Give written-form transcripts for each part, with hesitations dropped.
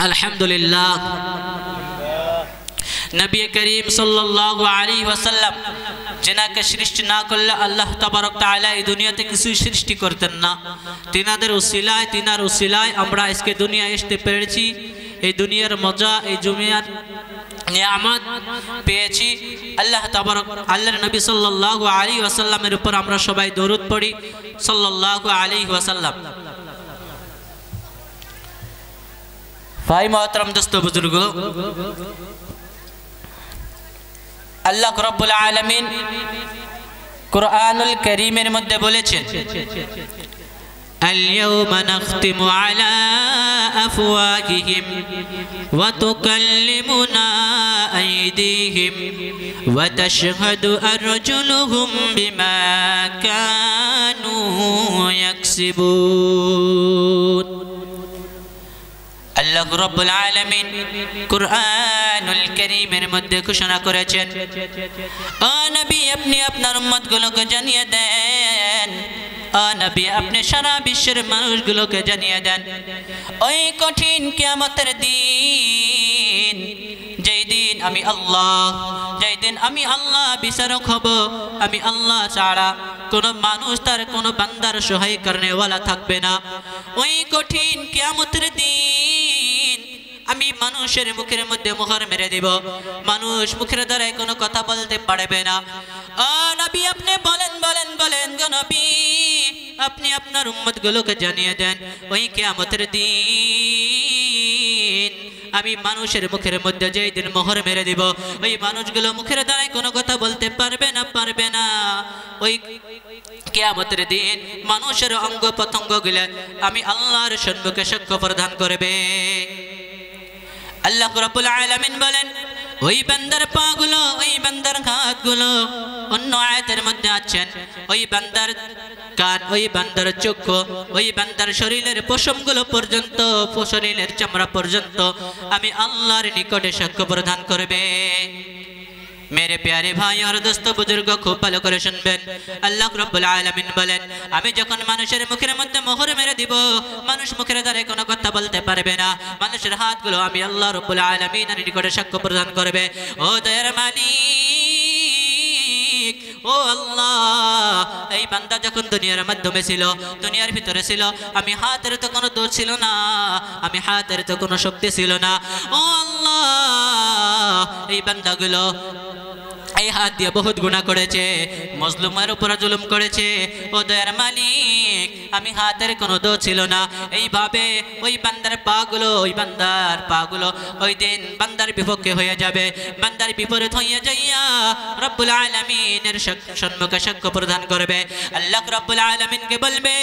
আলহামদুলিল্লাহ। নবী করিম সাল্লাল্লাহু আলাইহি ওয়াসাল্লাম যেনাকে সৃষ্টি না করলে আল্লাহ তাবারক তাআলা এই দুনিয়াতে কিছু সৃষ্টি করতেন না। তিনাদের উসিলায় আমরা আজকে দুনিয়া আসতে পেরেছি। এই দুনিয়ার মজা, এই দুনিয়ার নিয়ামত পেয়েছি। আল্লাহর নবী সাল্লাল্লাহু আলাইহি ওয়াসাল্লামের উপর আমরা সবাই দরুদ পড়ি সাল্লাল্লাহু আলাইহি ওয়াসাল্লাম। ভাই মোহতরম, দোস্ত বুজুর্গ, আল্লাহ রাব্বুল আলামিন কুরআনুল কারীমের মধ্যে বলেছেন, اليوم نختم على أفواههم وتكلمنا أيديهم وتشهد أرجلهم بما كانوا يكسبون। আল্লাহ রাব্বুল আলামিন কুরআনুল কারীমের মধ্যে ঘোষণা করেছেন, ও নবী আপনি আপনার উম্মতগুলোকে জানিয়ে দেন, ও নবী আপনি সারা বিশ্বের মানুষগুলোকে জানিয়ে দেন, ওই কঠিন কিয়ামতের দিন, যেই দিন আমি আল্লাহ বিচারক হব, আমি আল্লাহ ছাড়া কোন মানুষ তার কোন বান্দার সহায় করনেওয়ালা থাকবে না। ওই কঠিন কিয়ামতের দিন আমি মানুষের মুখের মধ্যে মোহর মেরে দিব, মানুষ মুখের দ্বারা কোনো কথা বলতে পারবে না। ও নবী আপনি বলেন গো নবী, আপনি আপনার উম্মতগুলোকে জানিয়ে দেন, ওই কিয়ামতের দিন আমি মানুষের মুখের মধ্যে যেই দিন মোহর মেরে দিব, ওই মানুষগুলো মুখের দ্বারা কোনো কথা বলতে পারবে না। ওই কিয়ামতের দিন মানুষের অঙ্গ প্রত্যঙ্গগুলো আমি আল্লাহর সম্মুখে সাক্ষ্য প্রদান করবে। আল্লাহ রাব্বুল আলামিন বলেন, ওই বান্দার পাগুলো, ওই বান্দার হাতগুলো, অন্য আয়াতের মধ্যে আছেন ওই বান্দার কান, ওই বান্দার চক্ষু, ওই বান্দার শরীরের পশমগুলো পর্যন্ত, শরীরের চামড়া পর্যন্ত আমি আল্লাহর নিকটে সাক্ষ্য প্রদান করবে। मेरे प्यारे भाई और दोस्तों बुजुर्ग खूब ভালো করে শুনবেন। আল্লাহ রাব্বুল আলামিন বলেন, আমি যখন মানুষের মুখের মধ্যে মোহর মেরে দিব, মানুষ মুখের দ্বারা কোনো কথা বলতে পারবে না, মানুষের হাতগুলো আমি আল্লাহ রাব্বুল আলামিনের নিকটে সাক্ষ্য প্রদান করবে। ও দয়ার মালিক, ও আল্লাহ, এই বান্দা যখন দুনিয়ার মাধ্যমে ছিল, দুনিয়ার ভিতরে ছিল, আমি হাতের তো কোনো দোষ ছিল না, আমি হাতের তো কোনো শক্তি ছিল না। ও আল্লাহ, এই বান্দাগুলো এই হাত দিয়ে বহুত গুনাহ করেছে, মজলুমের উপর জুলুম করেছে। ও দয়ার মালিক, আমি হাতের কোনো দোষ ছিল না। এইভাবে ওই বান্দার পাগুলো, ওই দিন বান্দার বিপক্ষে হয়ে যাবে, বান্দার বিপরীত হয়ে যাইয়া রব্বুল আলামিনের সম্মুখে সাক্ষ্য প্রদান করবে। আল্লাহ রব্বুল আলামিনকে বলবে,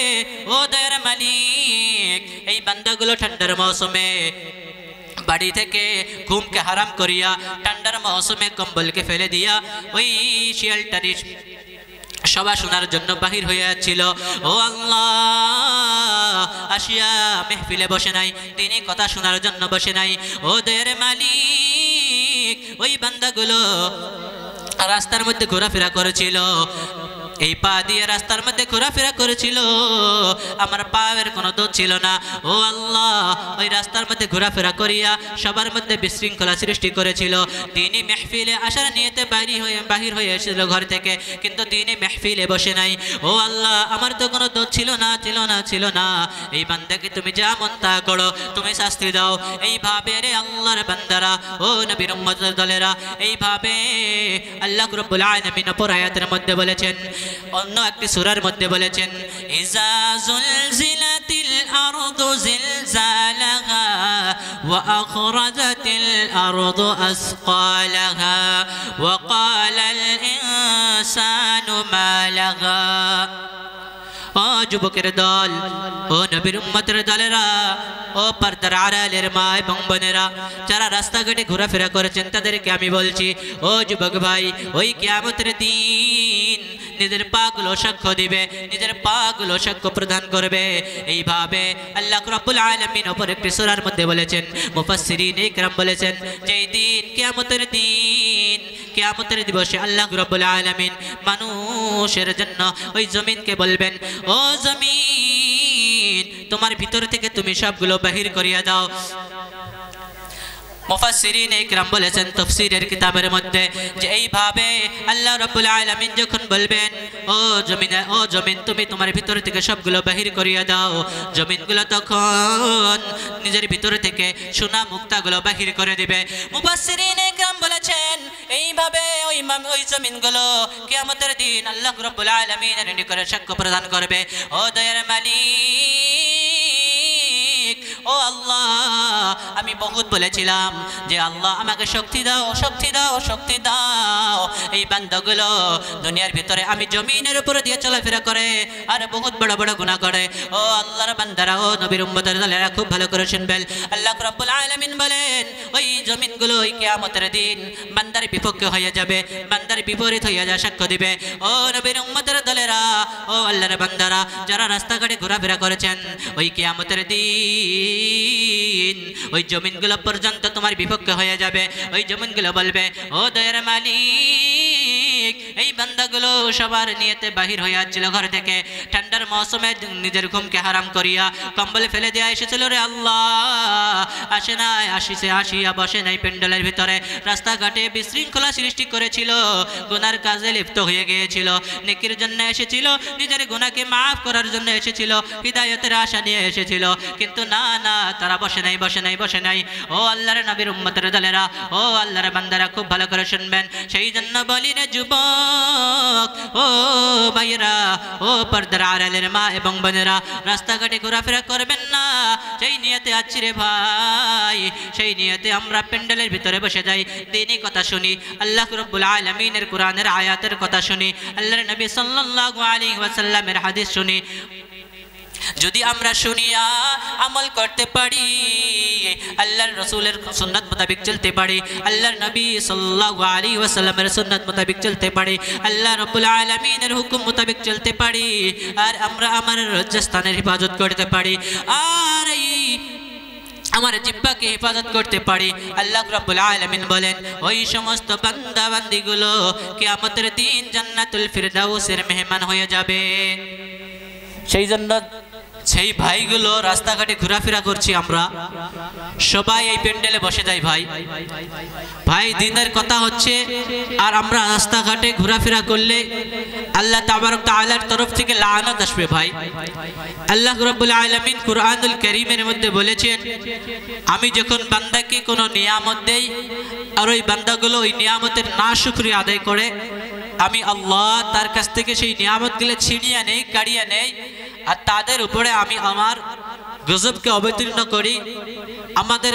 ও দয়ার মালিক, এই বান্দাগুলো ঠান্ডার মৌসুমে বাড়ি থেকে ঘুমকে হারাম করিয়া ঠান্ডার মৌসুমে কম্বলকে ফেলে দিয়া ওই শিয়ালটারি সভা শোনার জন্য বাহির হইয়াছিল। ও আল্লাহ, আসিয়া মেহফিলে বসে নাই, তিনি কথা শোনার জন্য বসে নাই। ও দয়ার মালিক, ওই বান্দাগুলো রাস্তার মধ্যে ঘোরাফেরা করেছিল, এই পা দিয়ে রাস্তার মধ্যে ঘোরাফেরা করেছিল, আমার পায়ের কোনো দোষ ছিল না। ও আল্লাহ, ওই রাস্তার মধ্যে ঘোরাফেরা করিয়া সবার মধ্যে বিশৃঙ্খলা সৃষ্টি করেছিল। তিনি মেহফিলে আসার নিয়তে বাহির হয়ে এসেছিল ঘর থেকে, কিন্তু তিনি মেহফিলে বসে নাই। ও আল্লাহ, আমার তো কোনো দোষ ছিল না। এই বান্দাকে তুমি যা মন তা করো, তুমি শাস্তি দাও। এইভাবে রে আল্লাহর বান্দারা, ও নবীর উম্মতের দলেরা, এইভাবে আল্লাহ রাব্বুল আলামিন অপর আয়াতের মধ্যে বলেছেন, অন্য একটি সূরার মধ্যে বলেছেন, ইজা যুলজিলাতিল আরদু জিলজালাহা ওয়া আখরাজাতিল আরদু আসকালাহা ওয়া ক্বালাল ইনসানু মা লাহা। ও যুবকের দল, ও নবীর উম্মতের দলেরা, ও পর্দার আড়ালের মা এবং বোনেরা, যারা রাস্তাঘাটে ঘোরাফেরা করেছেন তাদেরকে আমি বলছি, ও যুবক ভাই, ওই কিয়ামতের দিন নিজের পাগুলো সাক্ষ্য দিবে, নিজের পাগুলো সাক্ষ্য প্রদান করবে। এইভাবে আল্লাহ রাব্বুল আলামিন অপর একটি সূরার মধ্যে বলেছেন, মুফাসসিরিন ইকরাম বলেছেন, যেই দিন কিয়ামতের দিন, কিয়ামতের দিবসে আল্লাহ রাব্বুল আলামিন মানুষের জন্য ওই জমিনকে বলবেন, ও জমিন, আলামিন তোমার ভিতর থেকে তুমি সবগুলো বাহির করিয়া দাও। মুফাসসিরিন ইকরাম বলেছেন তাফসীরের কিতাবের মধ্যে যে এইভাবে আল্লাহ রাব্বুল আলামিন যখন বলবেন ও জমিন তুমি তোমার ভিতর থেকে সবগুলো বাহির করিয়া দাও, জমিনগুলো তখন নিজের ভিতর থেকে সোনা মুক্তাগুলো বাহির করে দিবে। মুফাসসিরিন ইকরাম বলেছেন এইভাবে ওই জমিনগুলো কিয়ামতের দিন আল্লাহ রাব্বুল আলামিনের নিকটে সাক্ষ্য প্রদান করবে, ও দয়ার মালিক, ও আল্লাহ আমি বহুত বলেছিলাম যে আল্লাহ আমাকে শক্তি দাও, শক্তি দাও, শক্তি দাও। এই বান্দাগুলো দুনিয়ার ভিতরে আমি জমিনের উপর দিয়ে চলাফেরা করে আর বহুত বড় বড় গুনাহ করে। ও আল্লাহর বান্দারা, ও নবীর উম্মতের দলেরা খুব ভালো করে শুনবেন। আল্লাহ রাব্বুল আলামিন বলেন ওই জমিনগুলো ওই কিয়ামতের দিন বান্দার বিপক্ষে হয়ে যাবে, বান্দার বিপরীত হয়ে যা সাক্ষ্য দিবে। ও নবীর উম্মতের দলেরা, ও আল্লাহর বান্দারা যারা রাস্তাঘাটে ঘোরাফেরা করেছেন, ওই কিয়ামতের দিন ওই জমিনগুলো পর্যন্ত তোমার বিপক্ষে হয়ে যাবে। ওই জমিনগুলো বলবে ও দয়ার মালিক, এই বান্দাগুলো সবার নিয়তে বাহির হয়ে আসছিল ঘর থেকে, ঠান্ডার মৌসুমে নিজের ঘুমকে হারাম করিয়া কম্বল ফেলে দেওয়া এসেছিল রে আল্লাহ, আসে নাই, আসিয়া বসে নাই প্যান্ডেলের ভিতরে, রাস্তাঘাটে বিশৃঙ্খলা সৃষ্টি করেছিল, গুনার কাজে লিপ্ত হয়ে গিয়েছিল, নেকির জন্য এসেছিল, নিজের গুনাহকে মাফ করার জন্য এসেছিল, হিদায়াতের আশা নিয়ে এসেছিল, কিন্তু না না তারা বসে নাই, বসে নাই, বসে নাই। ও আল্লাহর নবীর উম্মতের দলেরা, ও আল্লাহর বান্দারা খুব ভালো করে শুনবেন। সেই জন্য বলি রে যুবক, ও ভাইরা, ও পর্দার আড়ালের মা এবং বোনেরা, রাস্তাঘাটে ঘোরাফেরা করবেন না। সেই নিয়তে আছি রে ভাই, সেই নিয়তে আমরা প্যান্ডেলের ভিতরে বসে যাই, দ্বীনি কথা শুনি, আল্লাহ রাব্বুল আলামিনের কোরআনের আয়াতের কথা শুনি, আল্লাহর নবী সাল্লাল্লাহু আলাইহি ওয়াসাল্লামের হাদিস শুনি। যদি আমরা শুনিয়া আমল করতে পারি, আল্লাহর রাসূলের সুন্নাত মোতাবেক চলতে পারি, আল্লাহর নবী সাল্লাল্লাহু আলাইহি ওয়াসাল্লামের সুন্নাত মোতাবেক চলতে পারি, আল্লাহ রাব্বুল আলামিনের হুকুম মোতাবেক চলতে পারি, আর আমরা আমার লজ্জাস্থানের হিফাজত করতে পারি, আর এই আমার জিহ্বাকে হেফাজত করতে পারি, আল্লাহ রাব্বুল আলামিন বলেন ওই সমস্ত বান্দা বান্দিগুলো কিয়ামতের দিন জান্নাতুল ফিরদাউসের মেহমান হয়ে যাবে। সেই জন্য সেই ভাইগুলো রাস্তাঘাটে ঘোরাফেরা করছি, আমরা সবাই এই প্যান্ডেলে বসে যাই ভাই, ভাই দিনের কথা হচ্ছে, আর আমরা রাস্তাঘাটে ঘোরাফেরা করলে আল্লাহ তাবারক তাআলার তরফ থেকে লাআনত আসবে ভাই। আল্লাহ রাব্বুল আলামিন কুরআনুল কারীমের মধ্যে বলেছেন আমি যখন বান্দাকে কোনো নিয়ামত দেই আর ওই বান্দাগুলো ওই নিয়ামতের নাশুকরিয়া আদায় করে, আমি আল্লাহ তার কাছ থেকে সেই নিয়ামতগুলো ছিনিয়ে নেই, কাড়িয়ে নেই, আর তাদের উপরে আমি আমার গজবকে অবতীর্ণ করি। আমাদের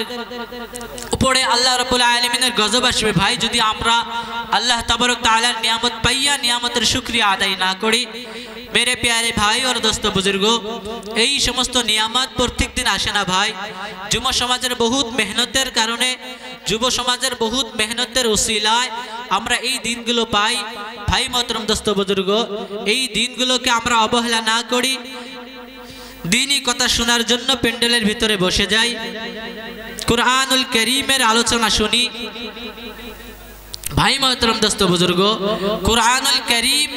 উপরে আল্লাহ রাব্বুল আলামিনের গজব আসবে ভাই যদি আমরা আল্লাহ তাবারক তাআলার নিয়ামত পাইয়া নিয়ামতের শুকরিয়া আদায় না করি। मेरे प्यारे भाई और दोस्तों बुजुर्गो, এই সমস্ত নিয়ামত প্রত্যেক দিন আসে না ভাই। যুব সমাজের বহুত মেহনতের কারণে, যুব সমাজের বহুত মেহনতের উসিলায় আমরা এই দিনগুলো পাই। ভাই মোহতরম দোস্ত বুজুর্গো, এই দিনগুলোকে আমরা অবহেলা না করি, দ্বীনি কথা শোনার জন্য প্যান্ডেলের ভিতরে বসে যাই, কুরআনুল কারীমের আলোচনা শুনি। ভাই মোহতরম দোস্ত বুজুর্গো, কুরআনুল কারীম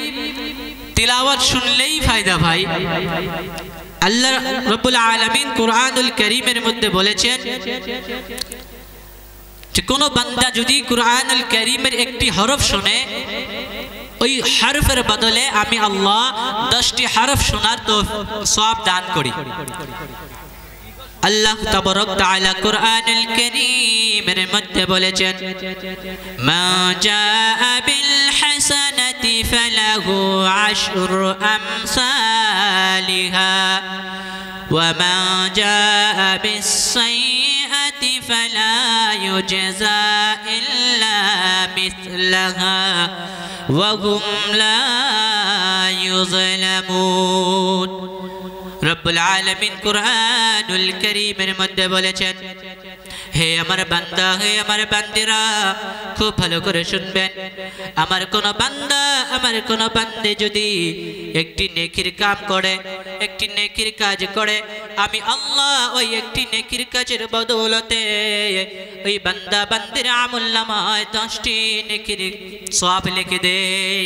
तिलावत শুনলেই ফায়দা ভাই। আল্লাহ রাব্বুল আলামিন কুরআনুল কারীমের মধ্যে বলেছেন যে কোন বান্দা যদি কুরআনুল কারীমের একটি হরফ শুনে, ওই হরফের বদলে আমি আল্লাহ 10টি হরফ শোনার তো সওয়াব দান করি। আল্লাহ তাবারক তাআলা কুরআনুল কারীমের মধ্যে বলেছেন মা জাআ বিল হাসানাতি ফালাহু আশরু আমসালিহা ওয়া মা জাআ বিস সাইয়্যাতি ফালা ইউজযা ইল্লা মিসলাহা ওয়া হুম লা ইউযলামুন। রব্বুল আলামিন কুরআনুল কারীমের মধ্যে বলেছেন হে আমার বান্দা, হে আমার বান্দিরা, খুব ভালো করে শুনবেন। আমার কোন বান্দা, আমার কোন বান্দে যদি একটি নেকির কাম করে, একটি নেকির কাজ করে, আমি আল্লাহ ওই একটি নেকির কাজের বদৌলতে ওই বান্দা বান্দির আমলনামায় 10টি নেকির সওয়াব লিখে দেই।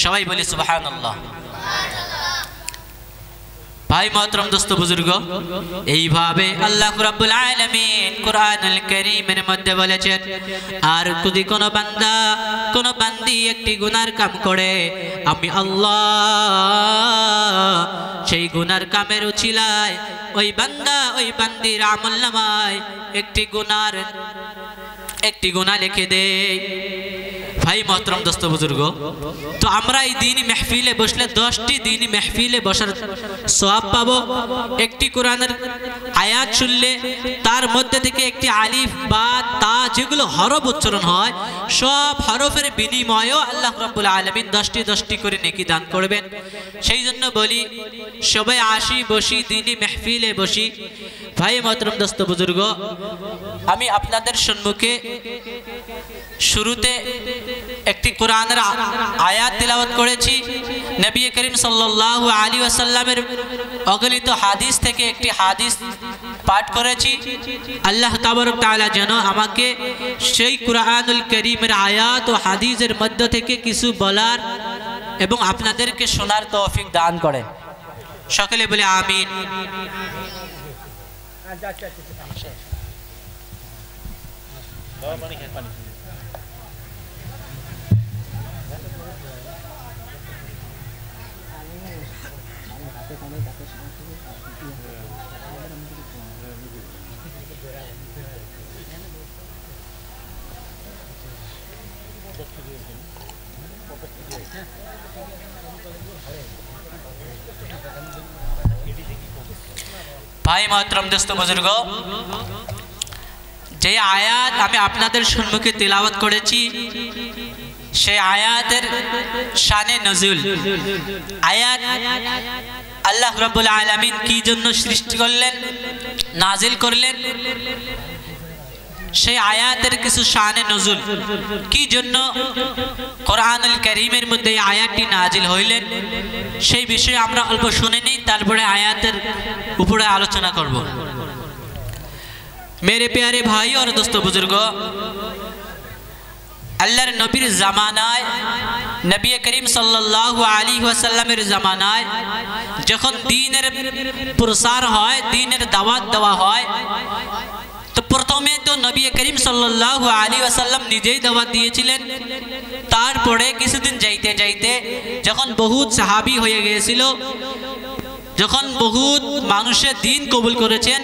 সবাই বলে সুবহানাল্লাহ। ভাই মোহতরম দোস্ত বুজুর্গ, এইভাবে আল্লাহ রাব্বুল আলামিন কোরআনুল কারীমের মধ্যে বলেছেন, আর যদি কোনো বান্দা কোনো বান্দি একটি গুনার কাম করে, আমি আল্লাহ সেই গুনার কামের উছিলায় ওই বান্দা ওই বান্দির আমলনামায় একটি গুনাহ লিখে দেই। ভাই মোহতরম দোস্ত বুজুর্গ, তো আমরা এই দিনই মেহফিলে বসলে 10টি দিনই মেহফিলে বসার সওয়াব পাবো। একটি কোরআনের আয়াত শুনলে তার মধ্যে থেকে একটি আলিফ বা তা যেগুলো হরফ উচ্চারণ হয়, সব হরফের বিনিময়েও আল্লাহ রাব্বুল আলামিন 10টি করে নেকি দান করবেন। সেই জন্য বলি সবাই আসি, বসি, দিনই মেহফিলে বসি। ভাই মোহতরম দোস্ত বুজুর্গ, আমি আপনাদের সম্মুখে শুরুতে একটি কোরআনের আয়াত তিলাওয়াত করেছি। নবী করিম সাল্লাল্লাহু আলাইহি ওয়াসাল্লামের অগলিত হাদিস থেকে একটি হাদিস পাঠ করেছি। আল্লাহ তাবারক তাআলা যেন আমাকে সেই কোরআনুল কারীমের আয়াত ও হাদিসের মধ্য থেকে কিছু বলার এবং আপনাদেরকে শোনার তৌফিক দান করেন। সকলে বলে আমিন। ভাই মোহতরম দোস্ত বুজুর্গ, যে আয়াত আমি আপনাদের সম্মুখে তিলাওয়াত করেছি সেই আয়াতের শানে নজুল, আয়াত আল্লাহ রাব্বুল আলামিন কি জন্য সৃষ্টি করলেন, নাজিল করলেন, সেই আয়াতের কিছু শানে নজুল, কি জন্য কোরআনুল কারীমের মধ্যে এই আয়াতটি নাজিল হইলেন, সেই বিষয়ে আমরা অল্প শুনে নিই, তারপরে আয়াতের উপরে আলোচনা করব। मेरे प्यारे भाई और दोस्तों बुजुर्गो, আল্লাহর নবীর জামানায়, নবী করিম সাল্লাল্লাহু আলাইহি ওয়াসাল্লামের জামানায় যখন দ্বীনের প্রসার হয়, দ্বীনের দাওয়াত দেওয়া হয়, তো প্রথমে তো নবী করিম সাল্লাল্লাহু আলাইহি ওয়াসাল্লাম নিজেই দাওয়াত দিয়েছিলেন। তারপরে কিছুদিন যাইতে যাইতে যখন বহুত সাহাবী হয়ে গিয়েছিল, যখন বহুত মানুষের দিন কবুল করেছেন,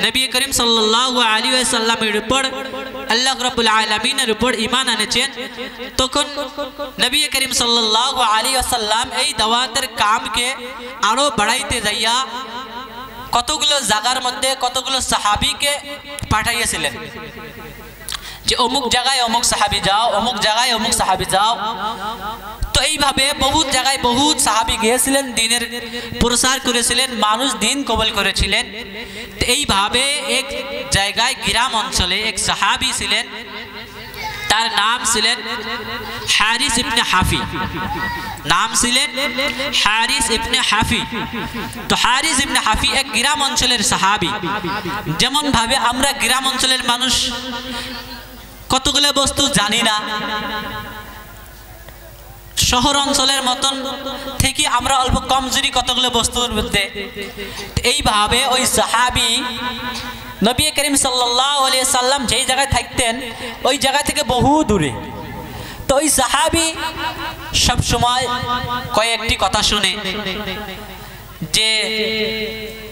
নবী করিম সাল্লাল্লাহু আলাইহি ওয়াসাল্লামের উপর, আল্লাহ রাব্বুল আলামিনের উপর ঈমান আনেছেন, তখন নবী করিম সাল্লাল্লাহু আলাইহি ওয়াসাল্লাম এই দাওয়াতের কামকে আরো বাড়াইতে যাইয়া কতগুলো জায়গার মধ্যে কতগুলো সাহাবীকে পাঠাইয়েছিলেন যে অমুক জায়গায় অমুক সাহাবী যাও, অমুক জায়গায় অমুক সাহাবী যাও। তো এইভাবে বহুত জায়গায় বহুত সাহাবী গিয়েছিলেন, দ্বীনের প্রসার করেছিলেন, মানুষ দ্বীন কবুল করেছিলেন। তো এইভাবে এক জায়গায় গ্রাম অঞ্চলে এক সাহাবী ছিলেন, তার নাম ছিলেন হারিস ইবনে হাফি, নাম ছিলেন হারিস ইবনে হাফি। তো হারিস ইবনে হাফি এক গ্রাম অঞ্চলের সাহাবী। যেমন ভাবে আমরা গ্রাম অঞ্চলের মানুষ কতগুলো বস্তু জানি না, শহর অঞ্চলের মতন থেকে আমরা অল্প কমজোরি কতগুলো বস্তুর মধ্যে। এইভাবে ওই সাহাবী নবী করিম সাল্লাল্লাহু আলাইহি সাল্লাম যেই জায়গায় থাকতেন ওই জায়গা থেকে বহু দূরে। তো ওই সাহাবী সব সময় কয়েকটি কথা শুনে যে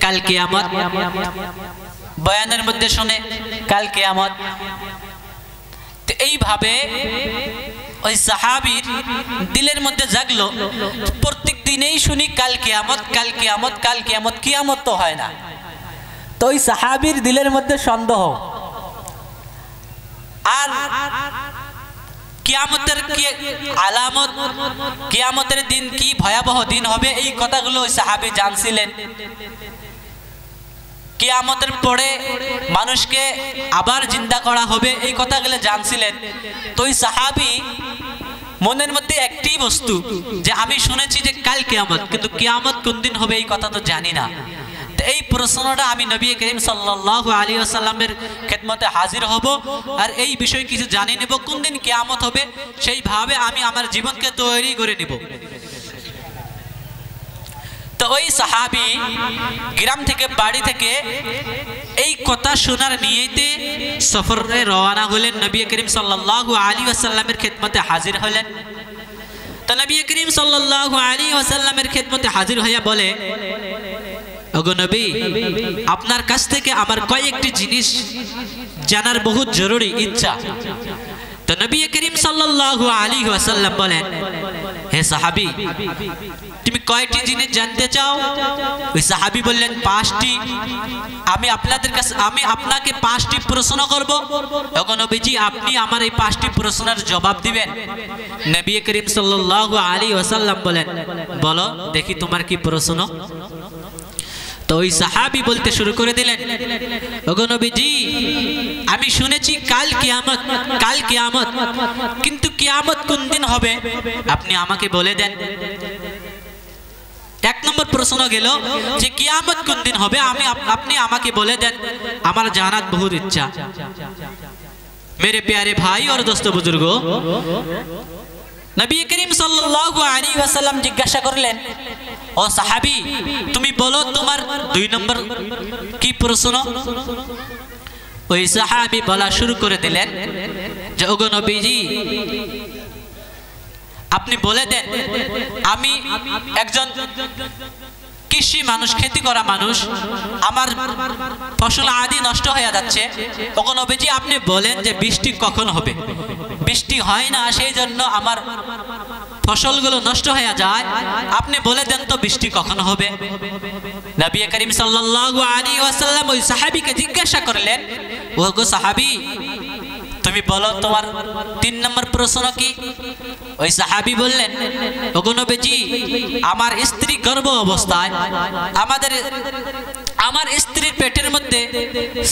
কাল কিয়ামত, বয়ানের মধ্যে শুনে কাল কিয়ামত। তো এইভাবে ওই সাহাবীর দিলের মধ্যে জাগলো, প্রত্যেক দিনেই শুনি কাল কিয়ামত, কাল কিয়ামত, কাল কিয়ামত, কিয়ামত তো হয় না। তো ওই সাহাবীর দিলের মধ্যে সন্দেহ, আর কিয়ামতের কি আলামত, কিয়ামতের দিন কি ভয়াবহ দিন হবে, এই কথাগুলো ওই সাহাবী জানছিলেন। কিয়ামতের পরে মানুষকে আবার জিন্দা করা হবে, এই কথাগুলো জানছিলেন। তো ওই সাহাবী মনের মধ্যে একটি বস্তু যে আমি শুনেছি যে কাল কিয়ামত, কিন্তু কিয়ামত কোন দিন হবে এই কথা তো জানি না। তো এই প্রশ্নটা আমি নবী করিম সাল্লাল্লাহু আলাইহি ওয়াসাল্লামের খেদমতে হাজির হব, আর এই বিষয়ে কিছু জানি নেব, কোন দিন কিয়ামত হবে সেইভাবে আমি আমার জীবনকে তৈরি করে নেব। তো ওই সাহাবী গ্রাম থেকে বাড়ি থেকে এই কথা শোনার নিয়েতে সফরে রওনা হলেন, নবী করিম সাল্লাল্লাহু আলাইহি ওয়াসাল্লামের খেদমতে হাজির হলেন। তো নবী করিম সাল্লাল্লাহু আলাইহি ওয়াসাল্লামের খেদমতে হাজির হইয়া বলে, ওগো নবী, আপনার কাছ থেকে আমার কয়েকটি জিনিস জানার বহুত জরুরি ইচ্ছা। তো নবী করিম সাল্লাল্লাহু আলাইহি ওয়াসাল্লাম বলেন, হে সাহাবী, তুমি কয়টি জিনিস জানতে চাও? ওই সাহাবী বললেন, 5টি। আমি আপনাকে 5টি প্রশ্ন করব। ওগো নবীজি, আপনি আমার এই 5টি প্রশ্নের জবাব দিবেন। নবী করিম সাল্লাল্লাহু আলাইহি ওয়াসাল্লাম বলেন, বলো দেখি তোমার কি প্রশ্ন। তো ওই সাহাবী বলতে শুরু করে দিলেন, ওগো নবীজি, আমি শুনেছি কাল কিয়ামত, কিন্তু কিয়ামত কোন দিন হবে আপনি আমাকে বলে দেন। 1 নম্বর প্রশ্ন গেল যে কিয়ামত কোন দিন হবে আপনি আমাকে বলে দেন, আমার জানার বহুত ইচ্ছা। मेरे प्यारे भाई और दोस्तों बुजुर्गों, নবী করিম সাল্লাল্লাহু আলাইহি ওয়াসাল্লাম জিজ্ঞাসা করলেন, ও সাহাবী, তুমি বলো তোমার 2 নম্বর কি প্রশ্ন? ওই সাহাবী বলা শুরু করে দিলেন যে, ওগো নবীজি, আপনি বলে দেন, আমি একজন কৃষি মানুষ, খেতি করা মানুষ, আমার ফসল আদি নষ্ট হয়ে যাচ্ছে। ওগো নবীজি, আপনি বলেন যে বৃষ্টি কখন হবে? বৃষ্টি হয় না, সেই জন্য আমার ফসলগুলো নষ্ট হয়ে যায়। আপনি বলে দেন তো বৃষ্টি কখন হবে? নবী করিম সাল্লাল্লাহু আলাইহি ওয়াসাল্লাম ওই সাহাবীকে জিজ্ঞাসা করলেন, ওগো সাহাবী, তুমি বলো তোমার 3 নম্বর প্রশ্ন কি? ওই সাহাবী বললেন, ওগো নবীজি, আমার স্ত্রী গর্ভ অবস্থায়, আমার স্ত্রীর পেটের মধ্যে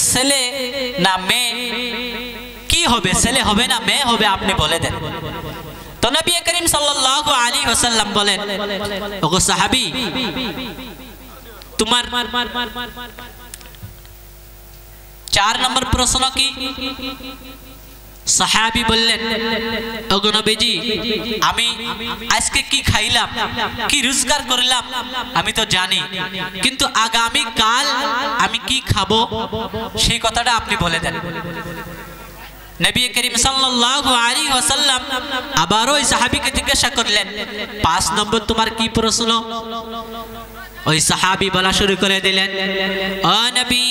ছেলে না মেয়ে কি হবে? ছেলে হবে না মেয়ে হবে? আপনি বলে দেন। তো নবী করিম সাল্লাল্লাহু আলাইহি ওয়াসাল্লাম বলেন, ওগো সাহাবী, তোমার 4 নম্বর প্রশ্ন কি? সাহাবী বললেন, ওগো নবীজি, আমি আজকে কি খাইলাম, কি রোজগার করলাম আমি তো জানি, কিন্তু আগামী কাল আমি কি খাবো সেই কথাটা আপনি বলে দেন। নবী করিম সাল্লাল্লাহু আলাইহি ওয়াসাল্লাম আবার ওই সাহাবীকে জিজ্ঞাসা করলেন, 5 নম্বর তোমার কি প্রশ্ন? ওই সাহাবী বলা শুরু করে দিলেন, ও নবী,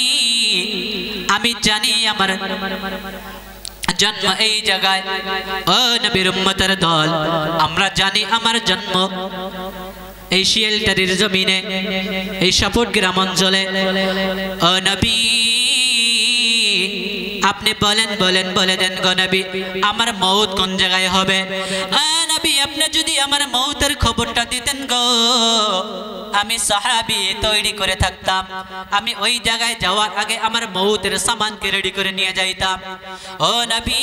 আমি জানি আমার জন্ম এই জায়গায়, ও নবীর উম্মতের দল, আমরা জানি আমার জন্ম এই শিয়ালটারির জমিনে, এই সাপোর্ট গ্রাম অঞ্চলে। ও নবী, আপনি বলে দেন গো নবী, আমার মউত কোন জায়গায় হবে? নবী, আপনি যদি আমার মউতের খবরটা দিতেন গো, আমি সাহাবী তৈরি করে থাকতাম, আমি ওই জায়গায় যাওয়ার আগে আমার মউতের সামানকে রেডি করে নিয়ে যাইতাম। ও নবী,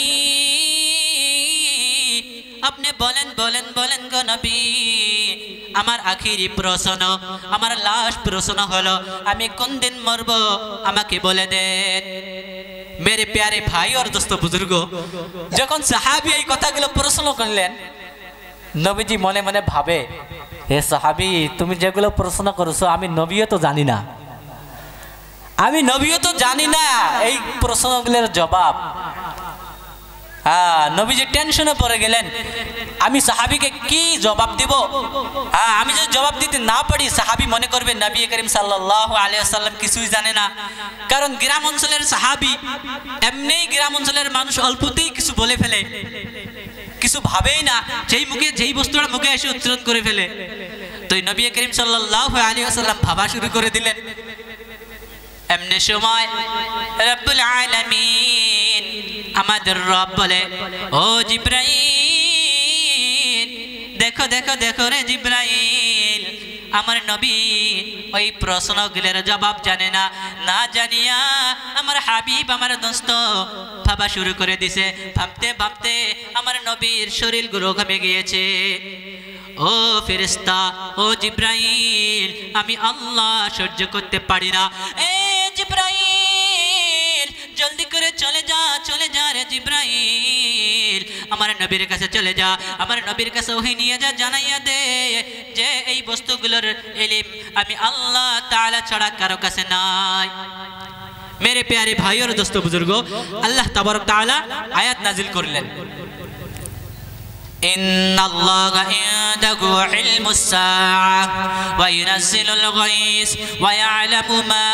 আপনি বলেন গো নবী, আমার আখিরি প্রশ্ন, আমার লাস্ট প্রশ্ন হলো, আমি কোন দিন মরব আমাকে বলে দেন। मेरे प्यारे भाई और दोस्तों बुजुर्गो, যখন সাহাবী এই কথাগুলো প্রশ্ন করলেন, নবীজি মনে মনে ভাবে, হে সাহাবী, তুমি যেগুলো প্রশ্ন করছো আমি নবীও তো জানি না এই প্রশ্নগুলোর জবাব। নবীজি টেনশনে পড়ে গেলেন, আমি সাহাবীকে কি জবাব দিব? আমি যদি জবাব দিতে না পারি, সাহাবী মনে করবে নবী করিম সাল্লাল্লাহু আলাইহি ওয়াসাল্লাম কিছুই জানে না। কারণ গ্রাম অঞ্চলের সাহাবী, এমনিই গ্রাম অঞ্চলের মানুষ অল্পতেই কিছু বলে ফেলে, কিছু ভাবেই না, যেই বস্তুটা মুখে এসে উচ্চারণ করে ফেলে। তো নবী করিম সাল্লাল্লাহু আলাইহি ওয়াসাল্লাম ভাবা শুরু করে দিলেন। এমনি সময় রব্বুল আলামিন, আমাদের রব বলে, ও জিবরাইল, দেখো রে জিবরাইল, আমার নবী ওই প্রশ্নগুলোর জবাব জানে না জানিয়া আমার হাবিব, আমার দোস্ত ভাবা শুরু করে দিছে। ভাবতে আমার নবীর শরীরগুলো ঘেমে গিয়েছে। ও ফেরেশতা, ও জিবরাইল, আমি আল্লাহ সহ্য করতে পারি না। এ জিবরাইল, জলদি করে চলে যা রে জিবরাইল, আমার নবীর কাছে চলে যা, আমার নবীর কাছে ওহী নিয়ে যা, জানাইয়া দে যে এই বস্তুগুলোর ইলম আমি আল্লাহ তাআলা ছাড়া কারো কাছে নাই। मेरे प्यारे भाई और दोस्तों बुजुर्गों, अल्लाह तबारक ताला आयत नाजिल करलेन, इन्नल्लाह इंदहु इल्मुस्साअह व युनज़्ज़िलुल गैस व यअलमु मा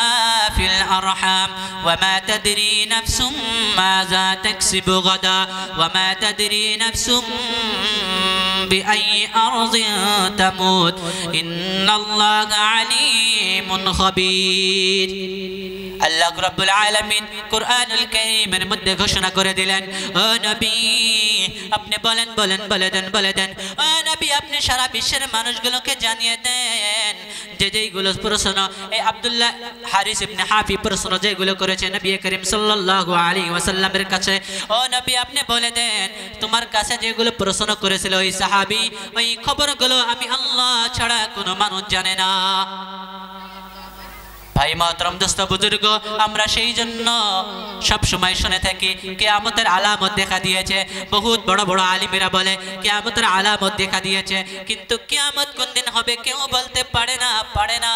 फिल अरहाम व मा तदरी नफ्सुम माज़ा तक्सिबु गदा व मा तदरी नफ्सुम बिअय्यि अर्ज़िन तमूत इन्नल्लाह अलीमुन खबीर। আল্লাহ রাব্বুল আলামিন কুরআনুল কারীমের মধ্যে ঘোষণা করে দিলেন, ও নবী আপনি বলে দেন ও নবী আপনি সারা বিশ্বের মানুষগুলোকে জানিয়ে দেন যে যেইগুলো প্রশ্ন এই আব্দুল্লাহ হারিস ইবনে হাফি প্রশ্ন যেগুলো করেছে নবী করিম সাল্লাল্লাহু আলাইহি ওয়াসাল্লামের কাছে, ও নবী আপনি বলে দেন তোমার কাছে যেগুলো প্রশ্ন করেছিল ওই সাহাবী, ওই খবরগুলো আমি আল্লাহ ছাড়া কোনো মানুষ জানে না। ভাই মহতরম দোস্ত বুজুর্গ, আমরা সেই জন্য সব সময় শুনে থাকি কিয়ামতের আলামত দেখা দিয়েছে। বহুত বড় বড় আলিমেরা বলে কিয়ামতের আলামত দেখা দিয়েছে, কিন্তু কিয়ামত কোন দিন হবে কেউ বলতে পারে না।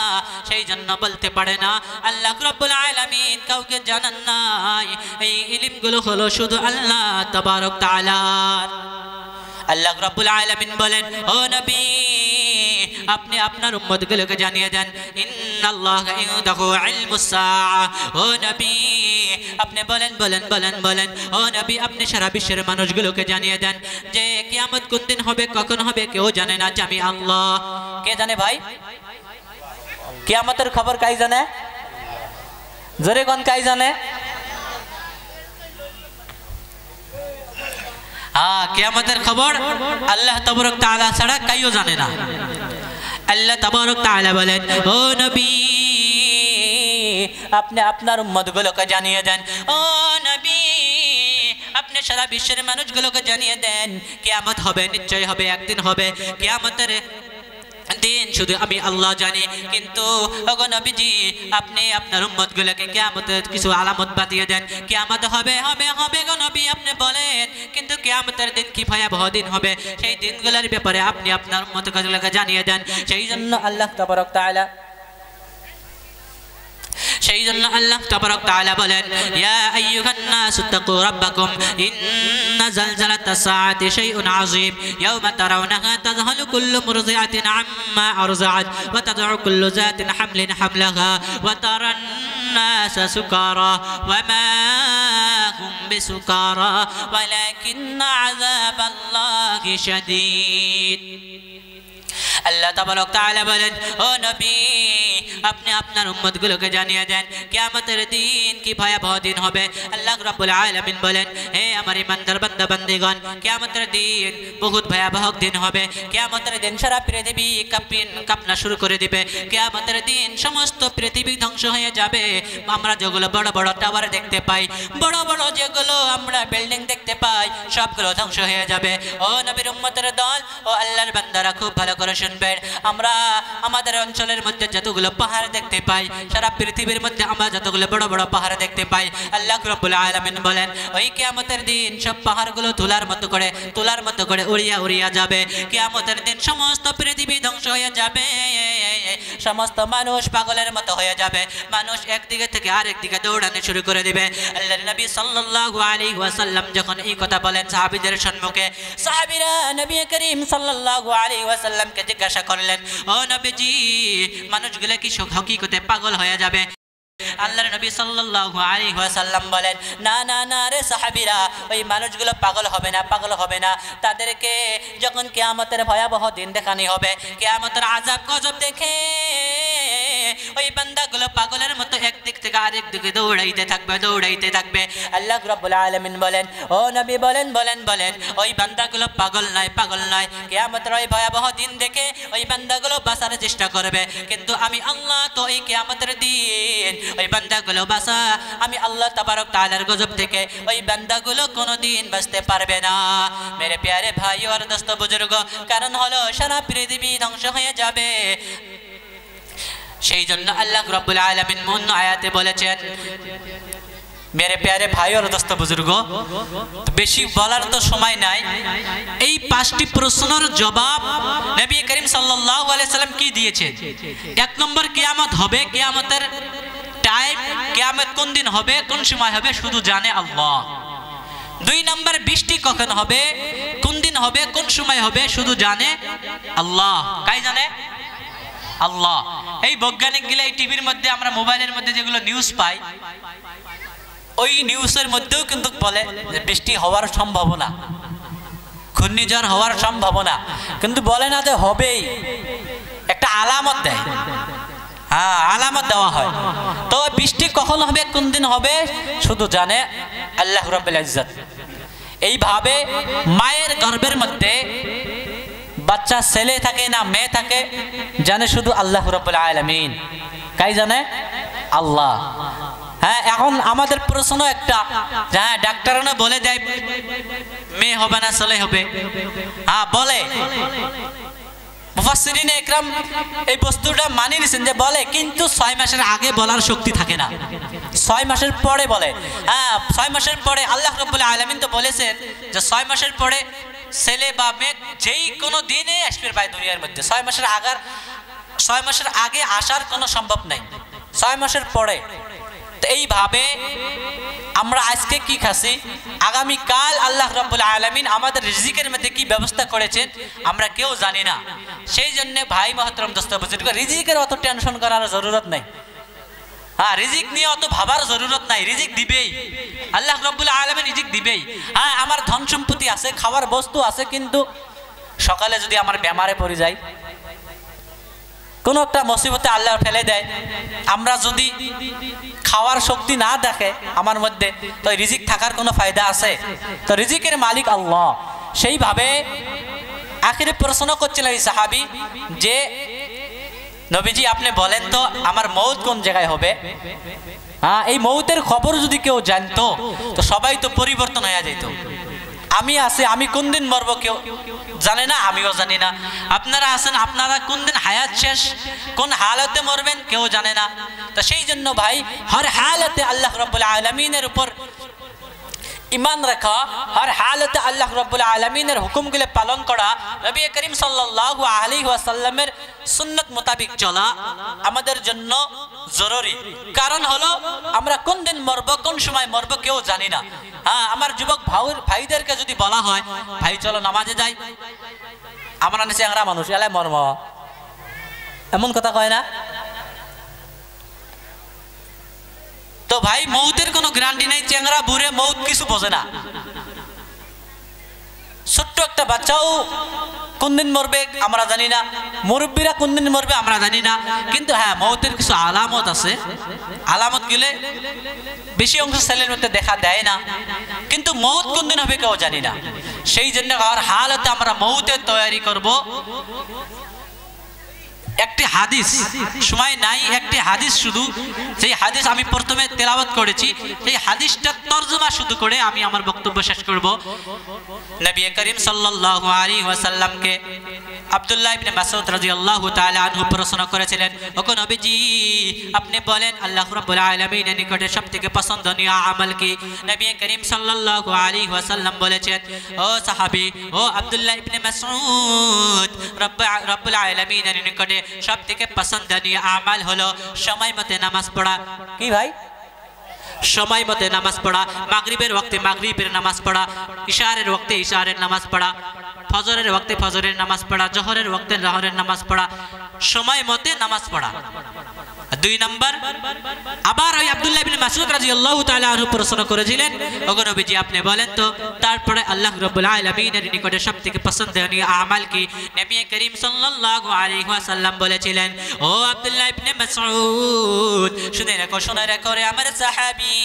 সেই জন্য বলতে পারে না। আল্লাহ রাব্বুল আলামিন কাউকে জানান নাই। এই ইলমগুলো হলো শুধু আল্লাহ তাবারক তাআলার। আল্লাহ রাব্বুল আলামিন বলেন, ও নবী আপনি আপনার উম্মতগুলোকে জানিয়ে দেন ইন্নাল্লাহা ইনদাহু ইলমুস সাআহ। ও নবী আপনি বলেন ও নবী আপনি সারা বিশ্বের মানুষগুলোকে জানিয়ে দেন যে কিয়ামত কোন দিন হবে কখন হবে কেউ জানে না, আমি আল্লাহ। কে জানে ভাই? কিয়ামতের খবর কাই জানে? জোরে কোন কাই জানে? কিয়ামতের খবর আল্লাহ তাবারক তাআলা ছাড়া কেউ জানে না। আল্লাহ তাবারক তাআলা বলেন, ও নবী আপনি আপনার উম্মতগুলোকে জানিয়ে দেন, ও নবী আপনি সারা বিশ্বের মানুষগুলোকে জানিয়ে দেন কিয়ামত হবে, নিশ্চয় হবে, একদিন হবে। কিয়ামতের দিন শুধু আমি আল্লাহ জানি, কিন্তু ওগো নবীজি আপনি আপনার উম্মতগুলোকে কিয়ামতের কিছু আলামত বাতিয়ে দেন। কিয়ামত হবে গো নবী আপনি বলেন, কিন্তু কিয়ামতের দিন কি ভয়াবহ দিন হবে সেই দিনগুলোর ব্যাপারে আপনি আপনার উম্মতগুলোকে জানিয়ে দেন। সেই জন্য আল্লাহ তাবারক তাআলা বলেন, ইয়া আইয়ুহান নাসু তাকু রাব্বাকুম ইন্না যালজালাতাস সাআতি শাইউন আযীম ইয়াওমা তারাউনাহা তাযহালু কুল্লু মুরদিআতিন আম্মা আরযাআত ওয়া তাদউ কুল্লু যাতিন হামলিন হামলাহা ওয়া তারান নাসা সুকারা ওয়া মা হুম বিসুকারা ওয়ালাকিন্না আযাবাল্লাহি শাদীদ। আল্লাহ তাবারক তাআলা বলেন, ও নবী আপনি আপনার উম্মতগুলোকে জানিয়ে দেন কিয়ামতের দিন কি ভয়াবহ দিন হবে। আল্লাহ রাব্বুল আলামিন বলেন, হে আমার ইমানদার বান্দা বান্দীগণ কিয়ামতের দিন বহুত ভয়াবহ দিন হবে। কিয়ামতের দিন সারা পৃথিবী কাঁপনা শুরু করে দিবে। কিয়ামতের দিন সমস্ত পৃথিবী ধ্বংস হয়ে যাবে। আমরা যেগুলো বড় বড় টাওয়ার দেখতে পাই, বড় বড় যেগুলো আমরা বিল্ডিং দেখতে পাই, সবগুলো ধ্বংস হয়ে যাবে। ও নবীর উম্মতের দল ও আল্লাহর বান্দারা খুব ভালো করে শুনবেন, আমরা আমাদের অঞ্চলের মধ্যে যতগুলো পাহাড় দেখতে পাই, সারা পৃথিবীর মধ্যে আমরা যতগুলো বড় বড় পাহাড় দেখতে পাই, আল্লাহ রাব্বুল আলামিন বলেন ওই কিয়ামতের দিন সব পাহাড়গুলো তুলার মতো করে উড়িয়া যাবে। কিয়ামতের দিন সমস্ত পৃথিবী ধ্বংস হয়ে যাবে, সমস্ত মানুষ পাগলের মতো হয়ে যাবে। মানুষ একদিকে থেকে আরেক দিকে দৌড়ানো শুরু করে দিবে। আল্লাহর নবী সাল্লাল্লাহু আলাইহি ওয়াসাল্লাম যখন এই কথা বলেন সাহাবীদের সম্মুখে, সাহাবীরা নবী করিম সাল্লাল্লাহু আলাইহি ওয়াসাল্লামকে জিজ্ঞাসা করলেন, ও নবীজি মানুষগুলো কি হকিকতে পাগল হয়ে যাবে? আল্লাহর নবী সাল্লাল্লাহু আলাইহি ওয়াসাল্লাম বলেন, না রে সাহাবীরা, ওই মানুষগুলো পাগল হবে না। তাদেরকে যখন কিয়ামতের ভয়াবহ দিন দেখানি হবে, কিয়ামতের আযাব গজব দেখে ওই বান্দাগুলো পাগলের মতো একদিক থেকে আরেক দিকে দৌড়াইতে থাকবে। আল্লাহ রাব্বুল আলামিন বলেন, ও নবী বলেন ওই বান্দাগুলো পাগল নয়। কিয়ামতের ওই ভয়াবহ দিন দেখে ওই বান্দাগুলো বাঁচার চেষ্টা করবে, কিন্তু আমি আল্লাহ তো এই কিয়ামতের দিন ওই বান্দাগুলো বাঁচা আমি আল্লাহ তাবারক তাআলার গজব থেকে ওই বান্দাগুলো কোনোদিন বাঁচতে পারবে না। মেরে প্যারে ভাই আর দোস্ত বুজুর্গ, কারণ হলো সারা পৃথিবী ধ্বংস হয়ে যাবে। সেই জন্য আল্লাহ রাব্বুল আলামিন অন্য আয়াতে বলেছেন, मेरे प्यारे भाई और दोस्त बुजुर्गो, বেশি বলার তো সময় নাই। এই পাঁচটি প্রশ্নের জবাব নবী করিম সাল্লাল্লাহু আলাইহি সাল্লাম কি দিয়েছেন। এক নম্বর, কিয়ামত হবে, কিয়ামতের টাইম, কিয়ামত কোন দিন হবে, কোন সময় হবে শুধু জানে আল্লাহ। দুই নম্বর, বৃষ্টি কখন হবে, কোন দিন হবে, কোন সময় হবে শুধু জানে আল্লাহ। কাই জানে? আল্লাহ। এই বৈজ্ঞানিক গুলো এই টিভির মধ্যে, আমরা মোবাইলের মধ্যে যেগুলো নিউজ পাই, ওই নিউজের মধ্যেও কিন্তু বলে যে বৃষ্টি হওয়ার সম্ভাবনা, ঘূর্ণিঝড় হওয়ার সম্ভাবনা, কিন্তু বলে না যে হবেই, একটা আলামত দেয়। হ্যাঁ, আলামত দেওয়া হয়। তো বৃষ্টি কখন হবে, কোন দিন হবে শুধু জানে আল্লাহ রাব্বুল ইজ্জত। এইভাবে মায়ের গর্ভের মধ্যে বাচ্চা ছেলে থাকে না মেয়ে থাকে জানে শুধু আল্লাহ রাব্বুল আলামিন। কাই জানে? আল্লাহ। হ্যাঁ, এখন আমাদের প্রশ্ন একটা, হ্যাঁ ডাক্তাররা বলে দেয় মেয়ে হবে না ছেলে হবে, হ্যাঁ বলে, মুফাসসিরিনে ইকরাম এই বস্তুটা মানি নিছেন যে বলে, কিন্তু 6 মাসের আগে বলার শক্তি থাকে না, 6 মাসের পরে বলে। হ্যাঁ, 6 মাসের পরে আল্লাহ রাব্বুল আলামিন তো বলেছেন যে 6 মাসের পরে ছেলে বা মেয়ে যেই কোনো দিনে আসবে ভাই দুনিয়ার মধ্যে। 6 মাসের আগে আসার কোনো সম্ভব নাই, 6 মাসের পরে। তো এইভাবে আমরা আজকে কি খাচ্ছি, আগামীকাল আল্লাহ রাব্বুল আলামিন আমাদের রিজিকের মধ্যে কি ব্যবস্থা করেছেন আমরা কেউ জানি না। সেই জন্য ভাই মহতরম দোস্ত বুজুর্গ, রিজিকের অত টেনশন করার জরুরত নাই। হ্যাঁ, রিজিক নিয়ে অত ভাবার জরুরত নাই, রিজিক দিবেই আল্লাহ রাব্বুল আলামিন, রিজিক দিবেই। হ্যাঁ, আমার ধন সম্পত্তি আছে, খাওয়ার বস্তু আছে, কিন্তু সকালে যদি আমার বেমারে পড়ে যায়, কোনো একটা মুসিবতে আল্লাহ ফেলে দেয়, আমরা যদি খাওয়ার শক্তি না দেখে আমার মধ্যে, তো রিজিক থাকার কোনো ফায়দা আছে? তো রিজিকের মালিক আল্লাহ। সেইভাবে আখিরে প্রশ্ন করছিলেন এই সাহাবী যে নবীজি আপনি বলেন তো আমার মৌত কোন জায়গায় হবে। হ্যাঁ, এই মৌতের খবর যদি কেউ জানতো তো সবাই তো পরিবর্তন হয়ে যেত। আমি আছি, আমি কোন দিন মরবো কেউ জানে না, আমিও জানি না। আপনারা আছেন, আপনারা কোন দিন হায়াত শেষ, কোন হালতে মরবেন কেউ জানে না। তো সেই জন্য ভাই হর হালতে আল্লাহ রাব্বুল আলামিনের উপর ঈমান রাখা, হর হালতে আল্লাহ রাব্বুল আলামিনের হুকুমগুলো পালন করা, নবী করিম সাল্লাল্লাহু আলাইহি ওয়াসাল্লামের সুন্নাত মোতাবেক চলা আমাদের জন্য জরুরি। কারণ হলো আমরা কোন দিন মরবো, কোন সময় মরবো কেউ জানি না। হ্যাঁ, আমার যুবক ভাইদেরকে যদি বলা হয় ভাই চলো নামাজে যাই, আমরা নিচে আমরা মানুষ এলাই মরম, এমন কথা কয় না? তো ভাই মৌতের কোনো গ্যারান্টি নেই, চেংরা বুড়ে মৌত কিছু বোঝে না। ছোট্ট একটা বাচ্চাও কোন দিন মরবে আমরা জানি না, মুরব্বীরা কোন দিন মরবে আমরা জানি না। কিন্তু হ্যাঁ, মৌতের কিছু আলামত আছে, আলামত গুলো বেশি অংশ ছেলের মধ্যে দেখা দেয় না, কিন্তু মৌত কোন দিন হবে কেউ জানি না। সেই জন্য আর হালতে আমরা মৌতের তৈরি করব। একটি হাদিস, সময় নাই, একটি হাদিস শুধু, সেই হাদিস আমি প্রথমে তেলাওয়াত করেছি, সেই হাদিসটা তরজমা শুধু করে আমি আমার বক্তব্য শেষ করব। নবী করিম সাল্লাল্লাহু আলাইহি ওয়াসাল্লামকে আব্দুল্লাহ ইবনে মাসউদ রাদিয়াল্লাহু তাআলা আনহু প্রশ্ন করেছিলেন, ওগো নবীজি আপনি বলেন আল্লাহ রাব্বুল আলামিনের নিকটে সবথেকে পছন্দনীয় আমল কি? নবী করিম সাল্লাল্লাহু আলাইহি ওয়াসাল্লাম বলেছেন, ও সাহাবী, ও আব্দুল্লাহ ইবনে মাসউদ, রব্বুল আলামিনের নিকটে সবথেকে পছন্দনীয় আমল হলো সময় মতে নামাজ পড়া। কি ভাই? সময় মতে নামাজ পড়া। মাগরিবের ওয়াক্তে মাগরিবের নামাজ পড়া, ইশারের ওয়াক্তে ইশারের নামাজ পড়া, ফজরের ওয়াক্তে ফজরের নামাজ পড়া, জোহরের ওয়াক্তে জোহরের নামাজ পড়া, সময় মতে নামাজ পড়া। 2 নম্বর, আবার ওই আব্দুল্লাহ ইবনে মাসউদ রাদিয়াল্লাহু তাআলা আনহু প্রশ্ন করেছিলেন, ওগো নবীজি আপনি বলেন তো তারপরে আল্লাহ রাব্বুল আলামিনের নিকটে সবথেকে পছন্দনীয় আমল কি? নবী করিম সাল্লাল্লাহু আলাইহি ওয়াসাল্লাম বলেছিলেন, ও আব্দুল্লাহ ইবনে মাসউদ শুনে রাখো রে আমার সাহাবী,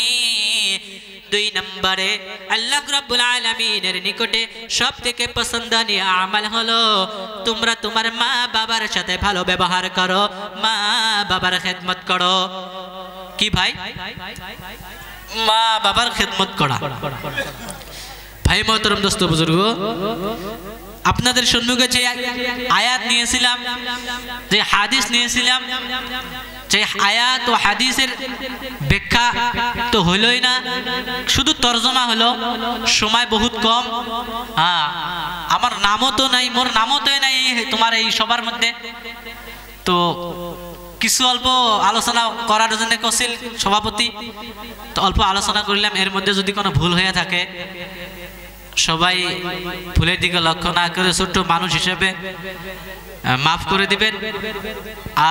2 নম্বরে আল্লাহ রাব্বুল আলামিনের নিকটে সবথেকে পছন্দনীয় আমল হলো তোমরা তোমার মা বাবার সাথে ভালো ব্যবহার করো, মা বাবার খেদমত করো। কি ভাই? মা বাবার খেদমত করা। ভাই মোহতরম দোস্ত বুজুর্গ, আপনাদের সম্মুখে যে আয়াত নিয়েছিলাম, যে হাদিস নিয়েছিলাম, যে আয়াত ও হাদিসের ব্যাখ্যা তো হইলই না, শুধু তর্জমা হলো, সময় বহুত কম। হ্যাঁ, আমার নামও তো নাই, মোর নামও তো নাই তোমার এই সবার মধ্যে। তো কিছু অল্প আলোচনা করার জন্য কছিল সভাপতি, তো অল্প আলোচনা করলাম। এর মধ্যে যদি কোনো ভুল হয়ে থাকে সবাই ভুলের দিকে লক্ষ্য না করে ছোট্ট মানুষ হিসেবে মাফ করে দিবেন।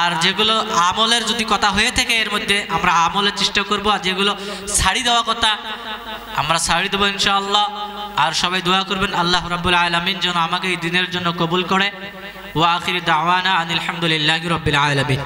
আর যেগুলো আমলের যদি কথা হয়ে থাকে এর মধ্যে আমরা আমলের চেষ্টা করব, আর যেগুলো ছাড়ি দেওয়া কথা আমরা ছাড়ি দেবো ইনশাআল্লাহ। আর সবাই দোয়া করবেন আল্লাহ রাব্বুল আলামিন যেন আমাকে এই দিনের জন্য কবুল করে। ওয়া আখিরু দাওয়ানা আনিল হামদুলিল্লাহি রাব্বিল আলামিন।